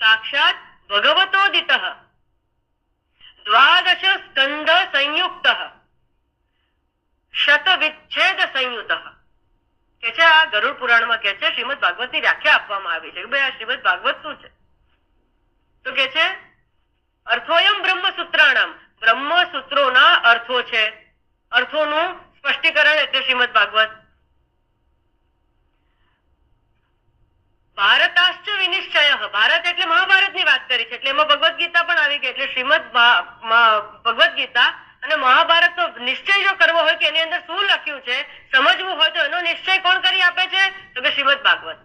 साक्षात भगवतोदितः द्वादश स्कंध संयुक्तः शतविच्छेद संयुतः કે છે આ ગરુડ પુરાણમાં કે છે શ્રીમદ ભાગવત ની વ્યાખ્યા આપવામાં આવી છે કે ભાઈ આ શ્રીમદ ભાગવત શું છે તો કે છે અર્થોયમ બ્રહ્મસૂત્રાણામ બ્રહ્મસૂત્રોના અર્થો છે અર્થોનું સ્પષ્ટીકરણ એટલે શ્રીમદ ભાગવત ભારતાશ્ચ વિનિશ્ચય ભારત એટલે મહાભારતની વાત કરી છે એટલે એમાં ભગવદ ગીતા પણ આવી ગઈ એટલે શ્રીમદ ભગવદ ગીતા અને મહાભારતનો નિશ્ચય જો કરવો હોય કે એની અંદર શું લખ્યું છે સમજવું હોય તો એનો નિશ્ચય કોણ કરી આપે છે તો કે શ્રીમદ ભાગવત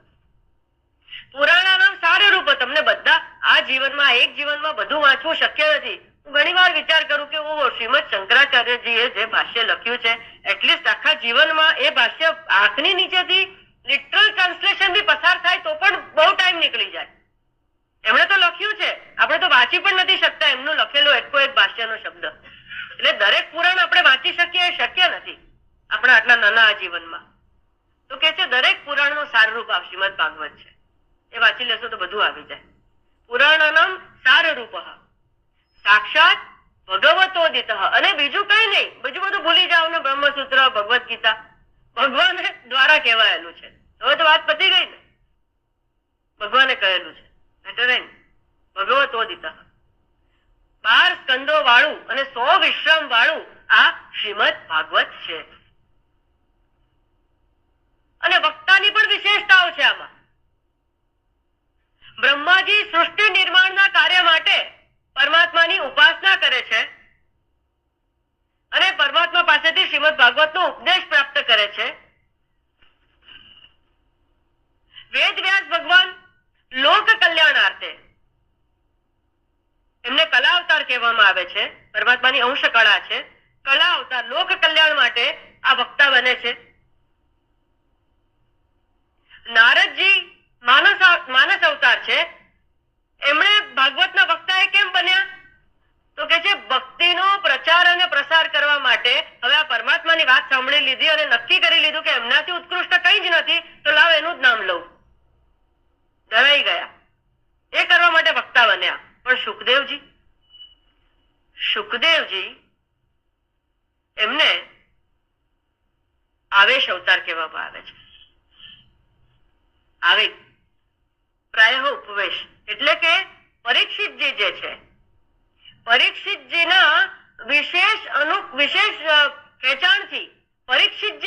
પુરાણાનામ સારરૂપ તમને બધા આ જીવનમાં એક જીવનમાં બધું વાંચવું શક્ય નથી હું ઘણી વાર વિચાર કરું કે ઓહો શ્રીમદ શંકરાચાર્યજીએ જે ભાષ્ય લખ્યું છે એટલીસ્ટ આખા જીવનમાં એ ભાષ્ય આંખની નીચેથી લિટરલ ટ્રાન્સલેશન બી પસાર થાય તો પણ બહુ ટાઈમ નીકળી જાય એમણે તો લખ્યું છે આપણે તો વાંચી પણ નથી શકતા એમનું લખેલો એક ભાષ્યનો શબ્દ એટલે દરેક પુરાણ આપણે વાંચી શકીએ એ શક્ય નથી આપણા આટલા નાના આ જીવનમાં તો કે છે દરેક પુરાણનો સારરૂપ આ શ્રીમદ ભાગવત છે એ વાંચી લેશો તો બધું આવી જાય પુરાણાનામ સારરૂપ સાક્ષાત ભગવતોદિત અને બીજું કઈ નહીં બીજું બધું ભૂલી જાઓ ને બ્રહ્મસૂત્ર ભગવદ ગીતા ભગવાન દ્વારા કહેવાયેલું છે હવે તો વાત પતી ગઈ ને ભગવાને કહેલું છે બેટર ને ભગવતોદિત 12 સ્કંદો વાળું અને 100 વિશ્રામ વાળું આ શ્રીમદ ભાગવત છે અને વક્તાની પણ વિશેષતાઓ છે આમાં બ્રહ્માજી સૃષ્ટિ નિર્માણના કાર્ય માટે પરમાત્માની ઉપાસના કરે છે અને પરમાત્મા પાસેથી શ્રીમદ ભાગવતનો ઉપદેશ પ્રાપ્ત કરે છે વેદ વ્યાસ ભગવાન લોક કલ્યાણાર્થે એમને કલા અવતાર કહેવામાં આવે છે પરમાત્માની અંશ કળા છે કલા અવતાર લોક કલ્યાણ માટે આ વક્તા બને છે નારદજી માનસ અવતાર છે એમણે ભાગવતના વક્તા એ કેમ બન્યા તો કે છે ભક્તિનો પ્રચાર અને પ્રસાર કરવા માટે હવે આ પરમાત્માની વાત સાંભળી લીધી અને નક્કી કરી લીધું કે એમનાથી ઉત્કૃષ્ટ કઈ જ નથી તો લાવ એનું જ નામ લઉં ડરાઈ ગયા એ કરવા માટે વક્તા બન્યા પણ સુખદેવજી એમને આવેશ અવતાર કહેવામાં આવે છે આવેગ પ્રાય ઉપવેશ એટલે કે પરીક્ષિતજી જે છે પરીક્ષિતજીના વિશેષ ખેંચાણથી પરીક્ષિતજી